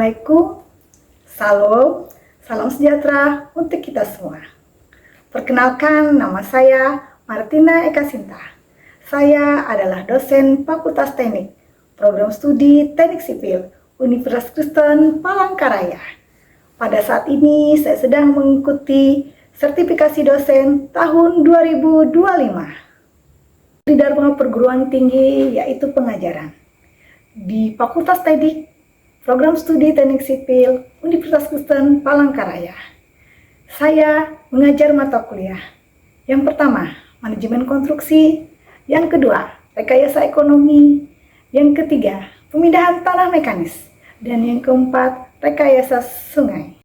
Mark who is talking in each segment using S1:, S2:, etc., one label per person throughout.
S1: Assalamualaikum, salam sejahtera untuk kita semua. Perkenalkan, nama saya Martina Eka Sinta. Saya adalah dosen Fakultas Teknik, Program Studi Teknik Sipil, Universitas Kristen Palangkaraya. Pada saat ini saya sedang mengikuti sertifikasi dosen tahun 2025 di Dharma Perguruan Tinggi, yaitu pengajaran di Fakultas Teknik, Program Studi Teknik Sipil, Universitas Kristen Palangkaraya. Saya mengajar mata kuliah. Yang pertama, manajemen konstruksi. Yang kedua, rekayasa ekonomi. Yang ketiga, pemindahan tanah mekanis. Dan yang keempat, rekayasa sungai.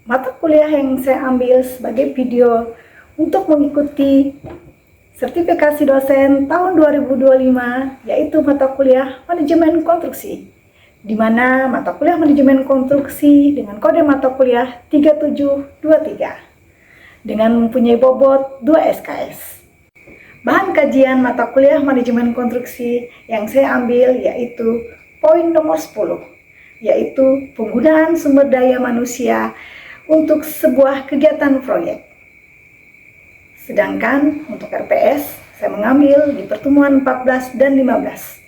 S1: Mata kuliah yang saya ambil sebagai video untuk mengikuti sertifikasi dosen tahun 2025 yaitu mata kuliah manajemen konstruksi, di mana mata kuliah manajemen konstruksi dengan kode mata kuliah 3723 dengan mempunyai bobot 2 SKS. Bahan kajian mata kuliah manajemen konstruksi yang saya ambil yaitu poin nomor 10, yaitu penggunaan sumber daya manusia untuk sebuah kegiatan proyek. Sedangkan untuk RPS, saya mengambil di pertemuan 14 dan 15.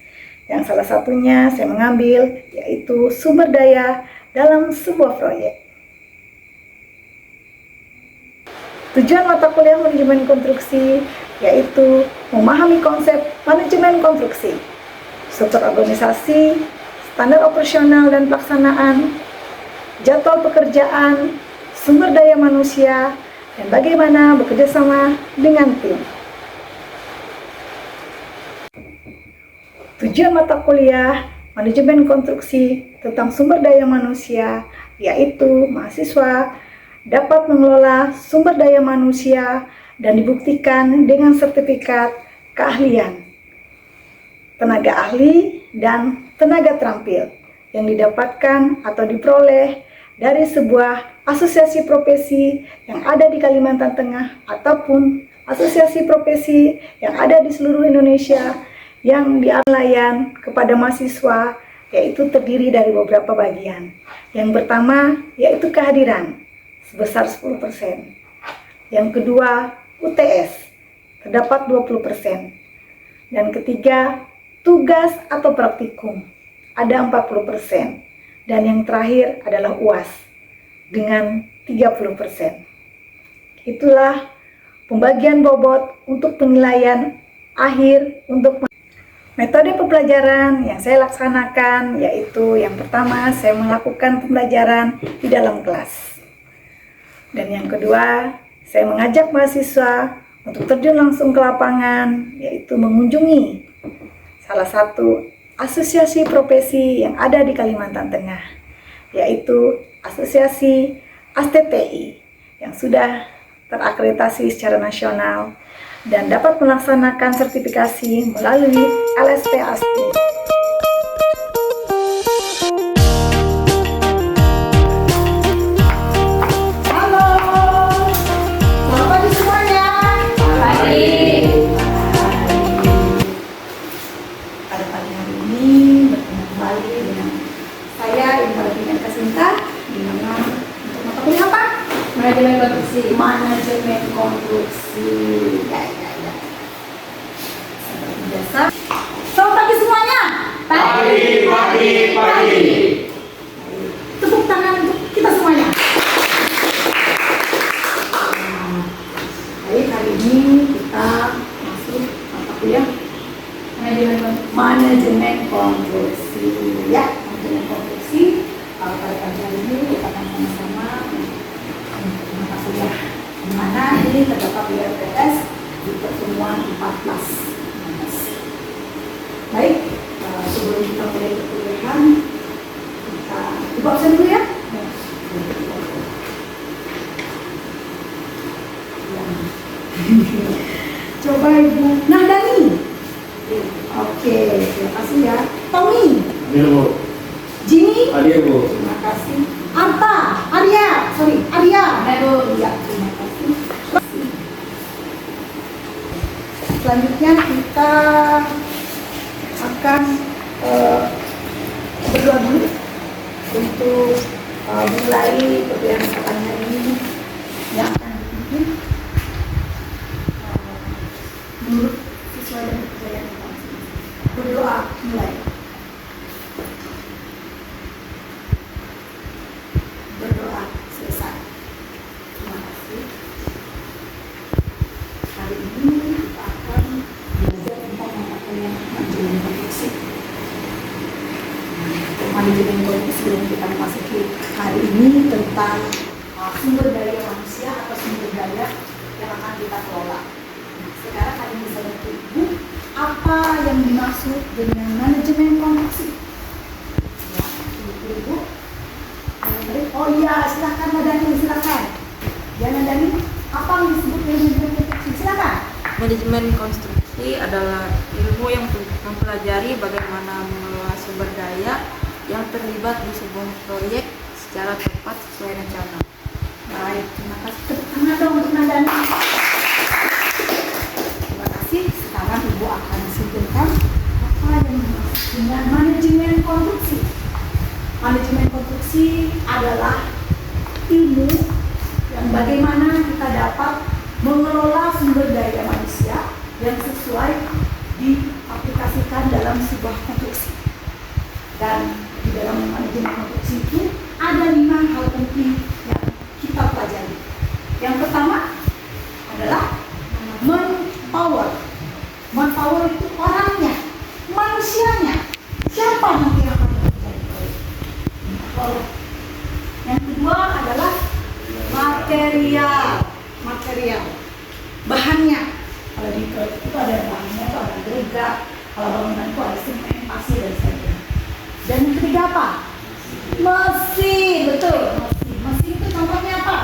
S1: Yang salah satunya saya mengambil yaitu sumber daya dalam sebuah proyek. Tujuan mata kuliah manajemen konstruksi yaitu memahami konsep manajemen konstruksi, struktur organisasi, standar operasional dan pelaksanaan, jadwal pekerjaan, sumber daya manusia, dan bagaimana bekerja sama dengan tim. Tujuan mata kuliah manajemen konstruksi tentang sumber daya manusia yaitu mahasiswa dapat mengelola sumber daya manusia dan dibuktikan dengan sertifikat keahlian, tenaga ahli, dan tenaga terampil yang didapatkan atau diperoleh dari sebuah asosiasi profesi yang ada di Kalimantan Tengah ataupun asosiasi profesi yang ada di seluruh Indonesia yang dilayan kepada mahasiswa, yaitu terdiri dari beberapa bagian. Yang pertama yaitu kehadiran sebesar 10%. Yang kedua UTS terdapat 20%. Dan ketiga tugas atau praktikum ada 40%. Dan yang terakhir adalah UAS dengan 30%. Itulah pembagian bobot untuk penilaian akhir untuk metode pembelajaran yang saya laksanakan, yaitu yang pertama saya melakukan pembelajaran di dalam kelas. Dan yang kedua, saya mengajak mahasiswa untuk terjun langsung ke lapangan, yaitu mengunjungi salah satu asosiasi profesi yang ada di Kalimantan Tengah, yaitu Asosiasi ASTTI yang sudah terakreditasi secara nasional dan dapat melaksanakan sertifikasi melalui LSP ASTI. Halo, selamat pagi semuanya. Pagi. Pada pagi hari ini bertemu kembali dengan saya Martina Eka Sinta, di mana untuk mata kuliah apa? Manajemen konstruksi. Manajemen konstruksi. Ya. Seperti biasa. Selamat pagi semuanya. Pagi. Tepuk tangan untuk kita semuanya. Baik, hari ini kita masuk mata kuliah manajemen konstruksi. Ya, manajemen konstruksi. Pada pagi hari ini kita akan sama-sama mata kuliah di mana ini terdapat di RPS di pertemuan 14. Baik, sebelum kita mulai perkuliahan, kita buka absen dulu ya. Coba Ibu Nahdani. Oke, terima kasih ya. Tommy.
S2: Hadir, Bu.
S1: Jimmy.
S2: Hadir, Bu.
S1: Terima kasih. Arya. Aduh, ya, terima kasih. Selanjutnya kita akan mulai kebiasaannya ini yang akan dipimpin menurut sesuai dengan kepercayaan kita masing-masing. Berdoa mulai. Berdoa selesai. Terima kasih. Hari ini kita akan belajar tentang mata kuliah manajemen konstruksi. Manajemen konstruksi sebelum kita memasuki hari ini tentang sumber daya manusia atau sumber daya yang akan kita kelola. Sekarang kalian bisa bantu Ibu apa yang dimaksud dengan manajemen konstruksi? Ya, Ibu. Oh iya, silakan Mbak Dani, silakan. Ya, Mbak Dani, apa yang disebut manajemen konstruksi? Silakan.
S2: Manajemen konstruksi adalah ilmu yang mempelajari bagaimana mengelola sumber daya yang terlibat di sebuah proyek secara tepat sesuai rencana.
S1: Baik, terima kasih. Tepuk tangan dong untuk Mbak Dani. Terima kasih. Sekarang Ibu akan simpulkan apa yang dimaksud dengan manajemen konstruksi. Manajemen konstruksi adalah ilmu yang bagaimana kita dapat mengelola sumber daya manusia yang sesuai diaplikasikan dalam sebuah konstruksi. Dan di dalam manajemen konstruksi itu ada 5 hal penting yang kita pelajari. Yang pertama adalah manpower. Manpower itu orangnya, manusianya. Siapa nanti yang akan bekerja di proyek? Manpower. Yang kedua adalah material, bahannya. Kalau di proyek itu ada bahannya, itu ada agregat. Kalau bangunan itu ada semen, pasir dan sebagainya. Dan yang ketiga apa? Mesin, betul. Mesin itu contohnya apa?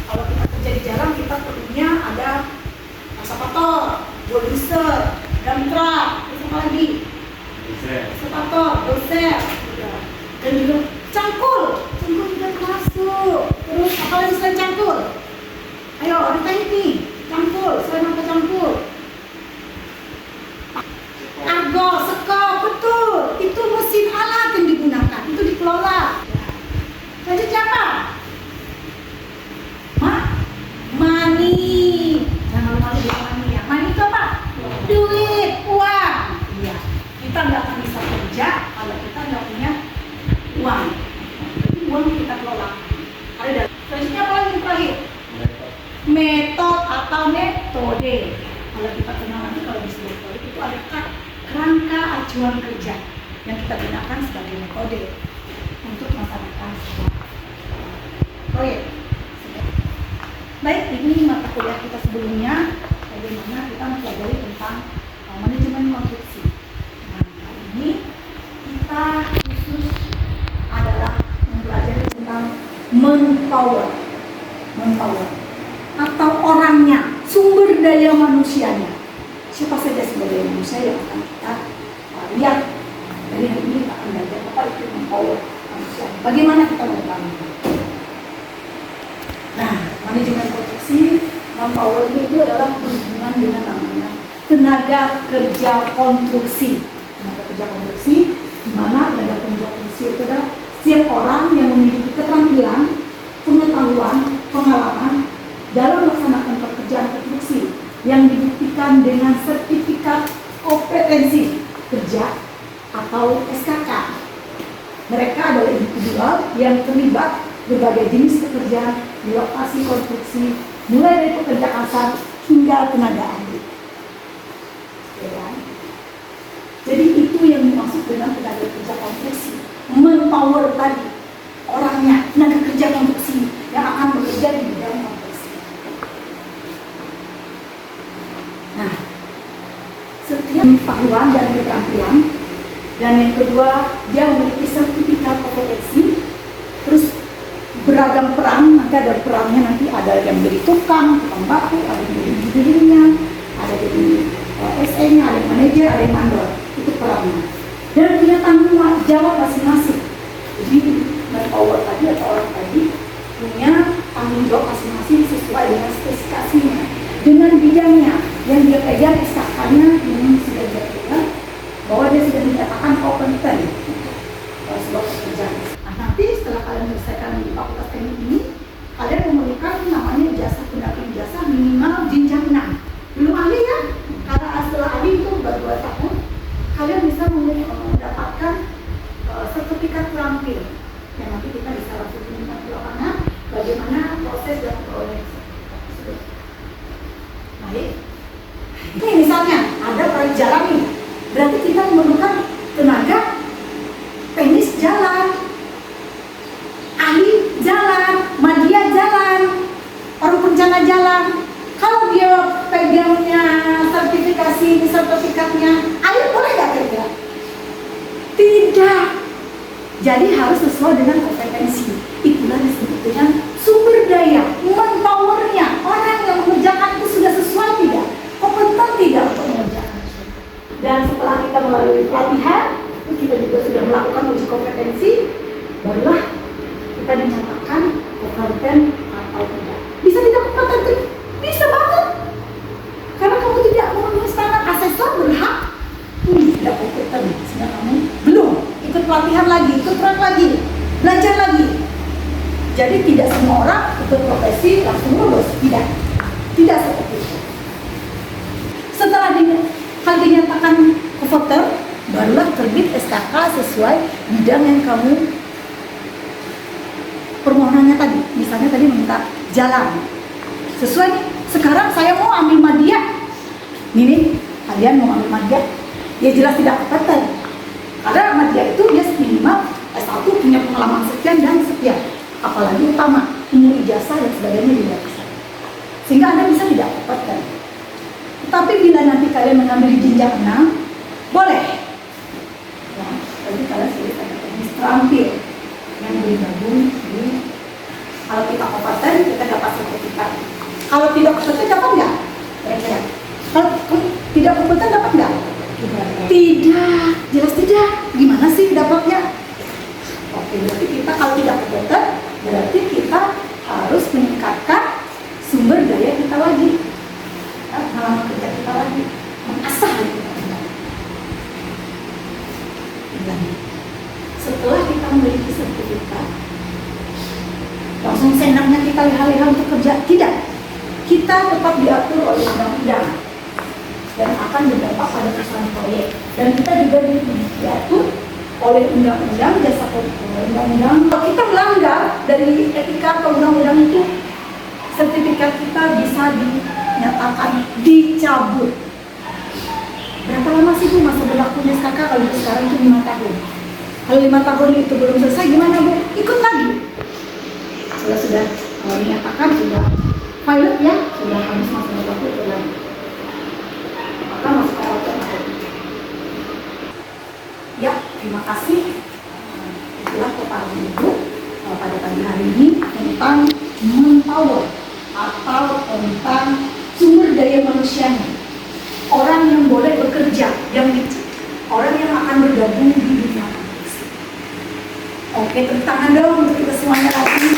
S1: Kalau kita kerja di jalan, kita perlunya ada ekskavator, bulldozer, dump truck, terus apa lagi? Ekskavator, dozer, dan juga cangkul juga termasuk. Terus apa lagi selain cangkul? Ayo, ada teknik cangkul, selain apa cangkul? Argo, sekop, betul. Itu mesin alat yang digunakan, itu dikelola. Lanjut siapa? Money. Jangan malu bilang money ya. Money itu apa? Duit, uang. Iya. Kita nggak akan bisa kerja kalau kita nggak punya uang. Jadi uang kita kelola. Ada dari. Selanjutnya apa lagi terakhir? Metode atau metode. Kalau kita kenal nanti kalau di sebuah proyek itu ada kerangka acuan kerja yang kita gunakan sebagai metode untuk melaksanakan sebuah proyek. Baik, ini mata kuliah kita sebelumnya, bagaimana kita mempelajari tentang manajemen konstruksi. Nah, kali ini kita khusus adalah mempelajari tentang manpower atau orangnya, sumber daya manusianya. Siapa saja sumber daya manusia yang akan kita lihat. Dari hari ini kita akan belajar apa itu manpower manusia. Bagaimana kita mengetahui? Nah, manajemen konstruksi, manpower itu adalah berhubungan dengan namanya tenaga kerja konstruksi. Tenaga kerja konstruksi, di mana tenaga kerja konstruksi itu adalah setiap orang yang memiliki keterampilan, pengetahuan, pengalaman dalam melaksanakan pekerjaan konstruksi yang dibuktikan dengan sertifikat kompetensi kerja atau SKK. Mereka adalah individual yang terlibat berbagai jenis pekerjaan di lokasi konstruksi, mulai dari pekerja kasar hingga tenaga ahli. Ya. Jadi itu yang dimaksud dengan tenaga kerja konstruksi. Manpower tadi, orangnya, tenaga kerja konstruksi yang akan bekerja di bidang konstruksi. Nah, setiap pengetahuan dan keterampilan, dan yang kedua dia memiliki sertifikat kompetensi, terus beragam peran, nanti ada perannya, nanti ada yang menjadi tukang baku, ada yang menjadi dirinya, ada yang jadi SE-nya, ada yang manajer, ada yang mandor, itu perannya. Dan punya tanggung jawab masing-masing. Jadi manpower tadi atau orang tadi punya tanggung jawab masing-masing sesuai dengan spesifikasinya, dengan bidangnya yang dia pegang, SKK-nya yang sudah dia pegang, bahwa dia sudah dinyatakan kompeten untuk sebuah pekerjaan. Nah, nanti setelah kalian menyelesaikan di Fakultas Teknik ini, kalian memerlukan namanya ijazah pendamping ijazah minimal jenjang 6. Belum ahli ya, karena setelah ahli itu baru 2 tahun, kalian bisa mendapatkan sertifikat terampil. Yang nanti kita bisa langsung melihat di lapangan bagaimana proses dan proyek tersebut. Baik. Ini misalnya ada proyek jalan nih, berarti kita memerlukan tenaga teknis jalan, ahli jalan, media jalan, orang perencana jalan. Kalau dia pegangnya sertifikatnya, ayo boleh nggak kerja? Tidak. Jadi harus sesuai dengan kompetensi. Itulah disebut dengan sumber daya, manpowernya. Orang yang mengerjakan itu sudah sesuai tidak? Kompeten tidak untuk mengerjakan. Dan setelah kita melalui pelatihan, kita juga sudah melakukan uji kompetensi, barulah kita dinyatakan kompeten atau tidak. Bisa tidak kompeten? Bisa banget. Karena kamu tidak memenuhi standar asesor berhak. Tidak kompeten, sehingga kamu belum ikut pelatihan lagi, ikut track lagi, belajar lagi. Jadi tidak semua orang ikut profesi langsung lulus, tidak seperti itu. Setelah kalian dinyatakan kompeten, barulah terbit SKK sesuai bidang yang kamu permohonannya tadi. Misalnya tadi minta jalan, sesuai nih. Sekarang saya mau ambil media, nih kalian mau ambil media, ya jelas tidak kompeten. Karena media itu dia minimal S1 punya pengalaman sekian dan sekian, apalagi utama umur ijazah dan sebagainya tidak bisa, sehingga Anda bisa tidak kompeten. Tapi bila nanti kalian mengambil jenjang 6, boleh. Ya, jadi kalian sudah teknis terampil yang bergabung di. Kalau kita kompeten, kita dapat sertifikat. Kalau tidak kompeten dapat nggak? Kalau tidak kompeten dapat nggak? Tidak, jelas tidak. Gimana sih dapatnya? Oke, berarti kita kalau tidak kompeten, berarti kita harus meningkatkan sumber daya kita lagi, pengalaman kerja kita lagi, mengasah kita. Setelah kita memiliki sertifikat, langsung seenaknya kita lihat-lihat untuk kerja? Tidak. Kita tetap diatur oleh undang-undang dan akan berdampak pada perusahaan proyek. Dan kita juga diatur oleh undang-undang jasa undang-undang. Kalau kita melanggar dari etika atau undang-undang itu, sertifikat kita bisa dinyatakan dicabut. Berapa lama sih Bu masa berlakunya SKK? Kalau sekarang itu 5 tahun. Kalau 5 tahun itu belum selesai gimana Bu? Ikut lagi. Sudah dinyatakan sudah pilot ya, sudah habis masa berlaku itu lagi. Maka masuk ke alternatif. Ya, terima kasih. Itulah paparan Ibu pada pagi hari ini tentang manpower atau tentang sumber daya manusianya. Orang yang boleh bekerja, orang yang akan bergabung di dunia profesi. Oke, tepuk tangan dong untuk kita semuanya lagi.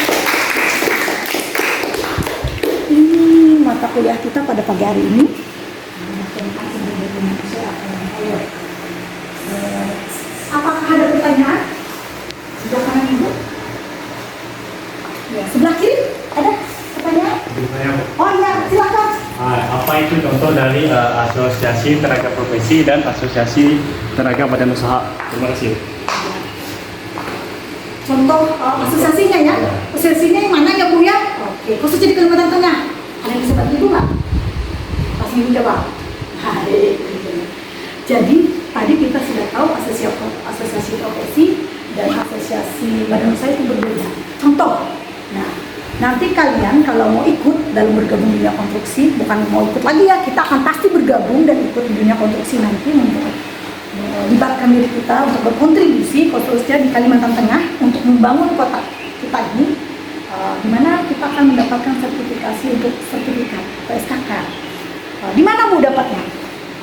S1: Ini mata kuliah kita pada pagi hari ini tentang sumber daya manusia atau manpower. Apakah ada pertanyaan? Sebelah kanan Ibu? Ya, sebelah kiri ada pertanyaan? Oh iya, silakan.
S3: Apa itu contoh dari asosiasi tenaga profesi dan asosiasi tenaga badan usaha? Terima kasih.
S1: Contoh asosiasinya ya? Asosiasinya yang mana ya Bu ya? Oke, khususnya di Kalimantan Tengah. Ada yang bisa bantu Ibu nggak? Pas Ibu jawab. Jadi tadi kita sudah tahu asosiasi profesi dan asosiasi badan usaha itu berbeda. Contoh, nah nanti kalian kalau mau ikut dalam bergabung di dunia konstruksi, bukan mau ikut lagi ya, kita akan pasti bergabung dan ikut di dunia konstruksi nanti untuk melibatkan diri kita untuk berkontribusi khususnya di Kalimantan Tengah untuk membangun kota kita ini, di mana kita akan mendapatkan sertifikasi untuk sertifikat atau SKK. Di mana mau dapatnya?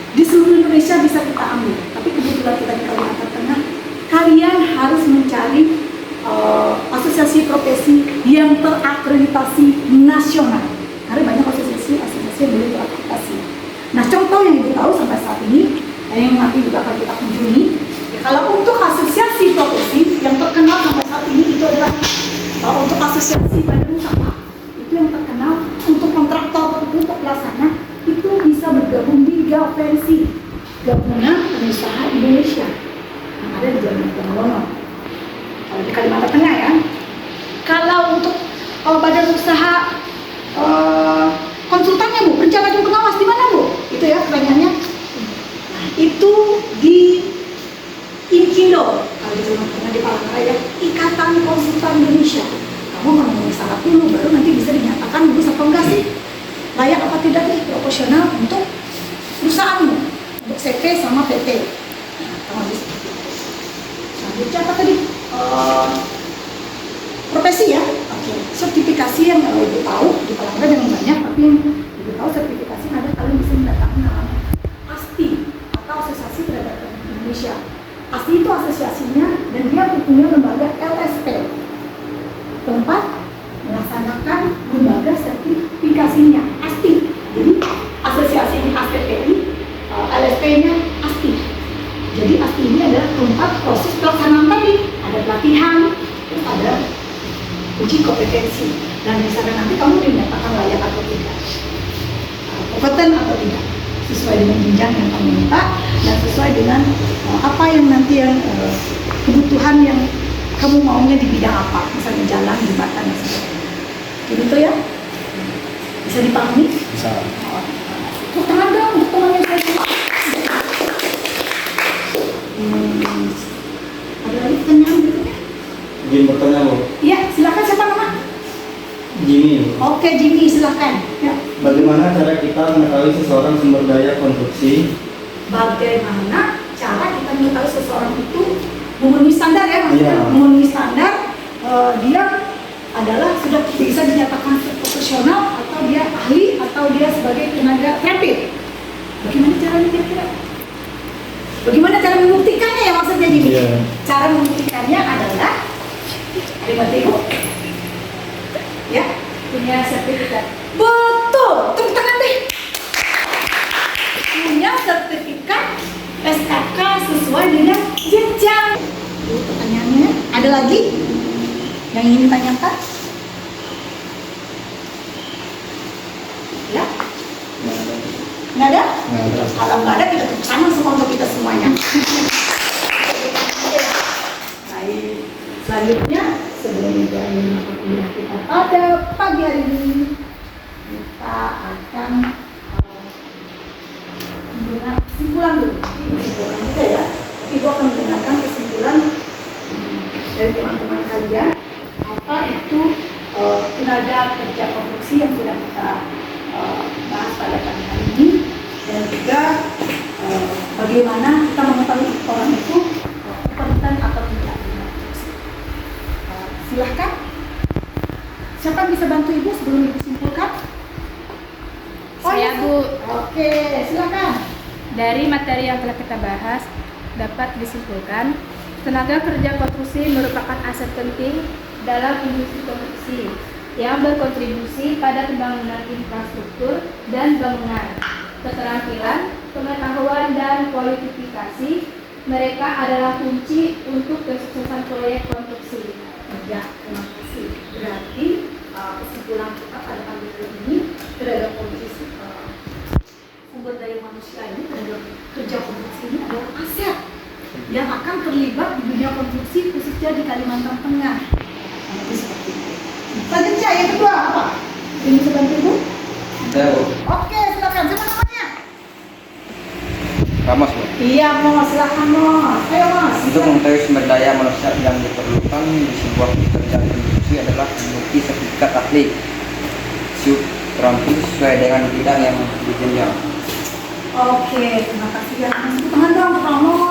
S1: Di seluruh Indonesia bisa kita ambil, tapi kebetulan kita di Kalimantan Tengah, kalian harus mencari asosiasi profesi yang terakreditasi nasional. Karena banyak asosiasi yang belum terakreditasi. Nah, contoh yang Ibu tahu sampai saat ini, yang nanti juga akan kita kunjungi, ya, kalau untuk asosiasi profesi yang terkenal sampai saat ini itu adalah asosiasi badan usaha itu yang terkenal untuk kontraktor, untuk pelaksana itu bisa bergabung di Gapensi, Gabungan Pengusaha Indonesia yang ada di Jalan Ponorogo. Kalau di Kalimantan Tengah ya. Kalau untuk badan usaha konsultannya Bu, rencana dan pengawas di mana Bu? Itu ya pertanyaannya. Nah, itu di Inkindo, kalau di Jalan Tengah di Palangkaraya, Ikatan Konsultan Indonesia. Kamu memenuhi syarat dulu, baru nanti bisa dinyatakan lulus apa enggak sih, layak apa tidak nih, proporsional untuk perusahaanmu, untuk CP sama PT. Nah, selanjutnya apa tadi? Profesi ya. Oke. Sertifikasi yang Ibu tahu di Palangkaraya jangan banyak, tapi yang Ibu tahu sertifikasi yang ada kalian bisa mendatangkan namanya ASTI atau Asosiasi Perdagangan Indonesia. ASTI itu asosiasinya dan dia punya lembaga LSP, tempat melaksanakan lembaga sertifikasinya ASTI. Jadi asosiasi ASTPI, LSP-nya ASTI. Jadi ASTI ini adalah tempat proses pelaksanaan tadi, ada pelatihan, terus ada uji kompetensi, dan di sana nanti kamu dinyatakan layak atau tidak, kompeten atau tidak, sesuai dengan jenjang yang kamu minta dan sesuai dengan apa yang nanti yang kebutuhan yang kamu maunya di bidang apa, misalnya jalan, jembatan dan sebagainya. Gitu ya? Bisa dipahami?
S3: Bisa.
S1: Tepuk tangan dong untuk temannya saya. Ada lagi pertanyaan berikutnya?
S3: Izin bertanya Bu.
S1: Iya, silakan, siapa nama?
S3: Jimmy.
S1: Oke, Jimmy, silakan. Ya.
S3: Bagaimana cara kita mengetahui seseorang sumber daya konstruksi?
S1: Bagaimana cara kita mengetahui seseorang itu memenuhi standar ya, maksudnya
S3: Iya.
S1: memenuhi standar, dia adalah sudah bisa dinyatakan profesional atau dia ahli atau dia sebagai tenaga kreatif. Bagaimana caranya kira-kira? Bagaimana cara membuktikannya ya maksudnya Jimmy?
S3: Iya.
S1: Cara membuktikannya adalah Ibu ya, punya sertifikat. Betul, tepuk tangan deh. Punya sertifikat SKK sesuai dengan jenjang. Itu pertanyaannya. Ada lagi yang ingin ditanyakan? Ya? Nggak ada?
S3: Nggak ada.
S1: Kalau nggak ada, kita tepuk tangan semua untuk kita semuanya. Baik. Selanjutnya, sebelum menjalani mata kuliah kita pada pagi hari ini, kita akan mendengar kesimpulan dulu. Kesimpulan juga ya. Ibu akan mendengarkan kesimpulan dari teman-teman kalian. Apa itu tenaga kerja konstruksi yang sudah kita bahas pada pagi hari ini, dan juga bagaimana kita mengetahui orang itu kompeten atau tidak. Silahkan. Siapa yang bisa bantu Ibu sebelum Ibu simpulkan?
S4: Saya Bu.
S1: Oke, silakan.
S4: Dari materi yang telah kita bahas dapat disimpulkan tenaga kerja konstruksi merupakan aset penting dalam industri konstruksi yang berkontribusi pada pembangunan infrastruktur dan bangunan. Keterampilan, pengetahuan dan kualifikasi mereka adalah kunci untuk kesuksesan proyek konstruksi.
S1: Ya, terima kasih. Berarti kesimpulan kita pada pagi hari ini terhadap kondisi sumber daya manusia ini, terhadap kerja konstruksi ini adalah aset yang akan terlibat di dunia konstruksi khususnya di Kalimantan Tengah. Jadi seperti itu. Selanjutnya yang kedua apa? Ini bisa bantu Ibu?
S3: Saya Bu.
S1: Oke, silakan. Siapa namanya?
S3: Ramos Bu.
S1: Iya, Mas. Silakan, Mas. Ayo, Mas.
S5: Untuk mengetahui sumber daya manusia yang diperlukan di sebuah pekerjaan konstruksi adalah memiliki sertifikat ahli terampil sesuai dengan bidang yang dijenjang.
S1: Oke, terima kasih ya. Tepuk tangan dong, Ramos.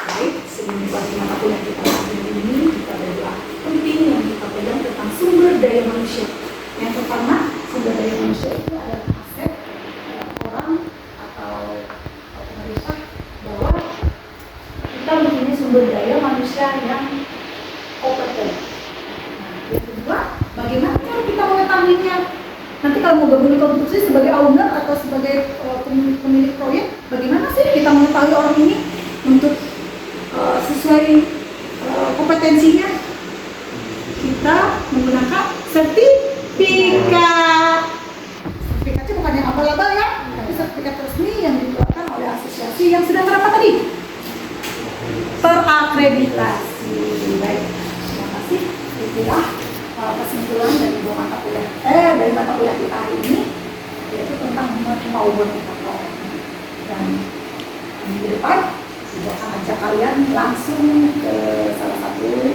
S1: Baik, sebelum bahas mata kuliah kita hari ini, kita ada dua penting yang kita pegang tentang sumber daya manusia. Yang pertama, sumber daya manusia itu adalah aset orang atau pemerintah, bahwa kita mempunyai sumber daya manusia yang kompeten. Nah, yang kedua, bagaimana cara kita mengetahuinya? Nanti kalau mau gabung di konstruksi sebagai owner atau sebagai pemilik proyek, bagaimana sih kita mengetahui orang ini untuk sesuai kompetensinya? kita menggunakan sertifikat. Sertifikatnya bukan yang abal-abal ya, tapi sertifikat resmi yang dikeluarkan oleh asosiasi yang sudah berapa tadi? Terakreditasi. Baik, terima kasih. Itulah kesimpulan dari mata kuliah kita hari ini, yaitu tentang kemauan kita. Dan minggu depan saya akan ajak kalian langsung ke salah satu,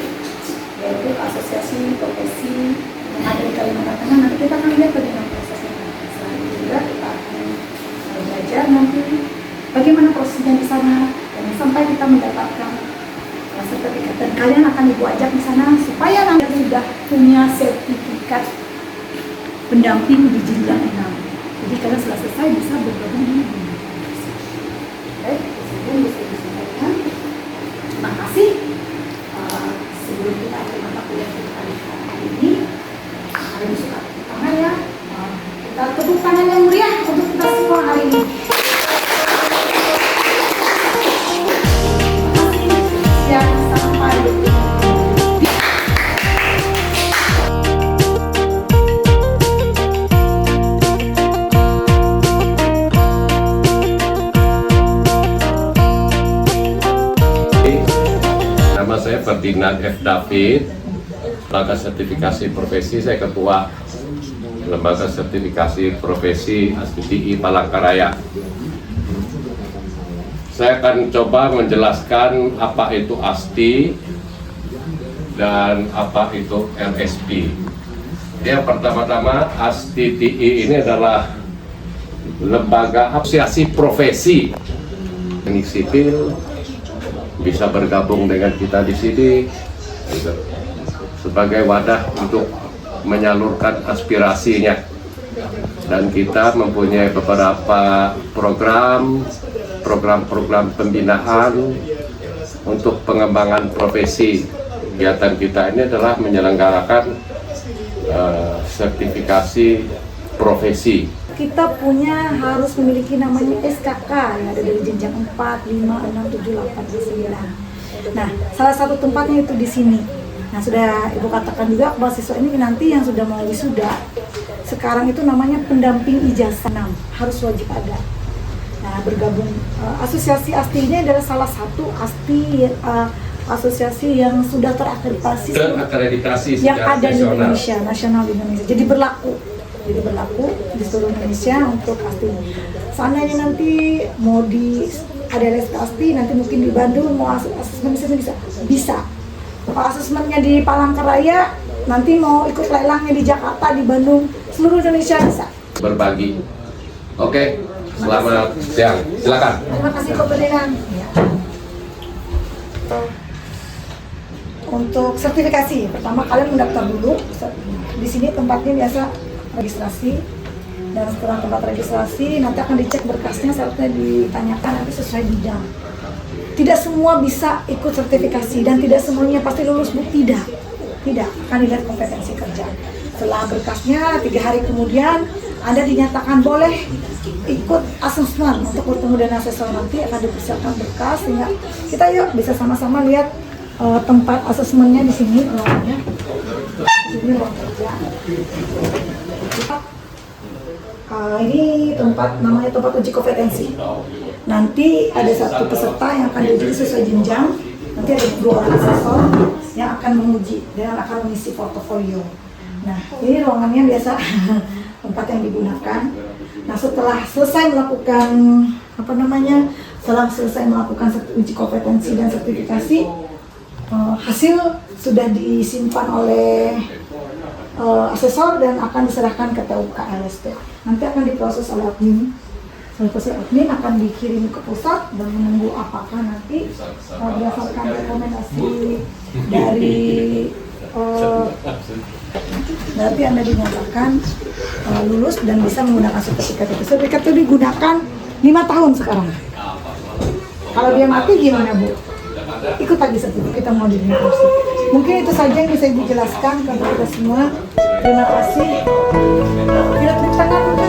S1: yaitu asosiasi profesi yang ada di Kalimantan Tengah. Nanti kita akan lihat bagaimana prosesnya. Selain juga kita akan belajar nanti bagaimana prosesnya di sana dan sampai kita mendapatkan sertifikat. Dan kalian akan ibu ajak di sana supaya nanti sudah punya sertifikat pendamping di jenjang 6. Jadi kalian setelah selesai bisa bergabung di baik, itu bisa disampaikan. Terima kasih. Sebelum kita akhir mata kuliah kita hari ini, kalian suka tepuk tangan ya. Kita tepuk tangan yang meriah untuk kita semua hari ini. Yang sampai
S6: Nama saya Ferdinand F. David, lembaga sertifikasi profesi, saya ketua lembaga sertifikasi profesi ASTI Palangkaraya. Saya akan coba menjelaskan apa itu ASTI dan apa itu LSP. Yang pertama-tama, ASTI ini adalah lembaga asosiasi profesi teknik sipil, bisa bergabung dengan kita di sini sebagai wadah untuk menyalurkan aspirasinya. Dan kita mempunyai beberapa program pembinaan untuk pengembangan profesi. Kegiatan kita ini adalah menyelenggarakan sertifikasi profesi.
S1: kita harus memiliki namanya SKK yang ada dari jenjang 4, 5, 6, 7, 8, 9. Nah, salah satu tempatnya itu di sini. Nah, sudah Ibu katakan juga mahasiswa ini nanti yang sudah mau wisuda, sekarang itu namanya pendamping ijazah 6, harus wajib ada. Nah, bergabung asosiasi ASTI ini adalah salah satu asosiasi yang sudah terakreditasi yang ada di Indonesia, nasional di Indonesia. Jadi berlaku di seluruh Indonesia untuk ASTI. Seandainya nanti mau ada LSP ASTI, nanti mungkin di Bandung mau asesmen di sini bisa. Kalau asesmennya di Palangkaraya, nanti mau ikut lelangnya di Jakarta, di Bandung, seluruh Indonesia bisa.
S6: Berbagi. Oke, selamat siang. Silakan.
S1: Terima kasih Ferdinand. Untuk sertifikasi, pertama kalian mendaftar dulu. Di sini tempatnya biasa registrasi, dan setelah tempat registrasi nanti akan dicek berkasnya, syaratnya ditanyakan nanti sesuai bidang. Tidak semua bisa ikut sertifikasi dan tidak semuanya pasti lulus, Bu. Tidak akan dilihat kompetensi kerja. Setelah berkasnya 3 hari kemudian Anda dinyatakan boleh ikut asesmen untuk bertemu dengan asesor. Nanti akan dipersiapkan berkas sehingga kita yuk bisa sama-sama lihat tempat asesmennya di sini. Ini ruang kerja. Ini tempat namanya tempat uji kompetensi. Nanti ada satu peserta yang akan diuji sesuai jenjang. Nanti ada 2 orang asesor yang akan menguji dan akan mengisi portofolio. Nah, ini ruangannya biasa tempat yang digunakan. Nah, setelah selesai melakukan uji kompetensi dan sertifikasi, hasil sudah disimpan oleh asesor dan akan diserahkan ke TUK LSP. Nanti akan diproses oleh admin. Proses admin akan dikirim ke pusat dan menunggu apakah nanti berdasarkan rekomendasi dari berarti Anda dinyatakan lulus dan bisa menggunakan sertifikat itu. Sertifikat itu digunakan 5 tahun sekarang. Kalau dia mati gimana, Bu? Ikut lagi sertifikat, kita mau direnovasi. Mungkin itu saja yang bisa Ibu jelaskan kepada kita semua. Terima kasih. Kita tepuk tangan.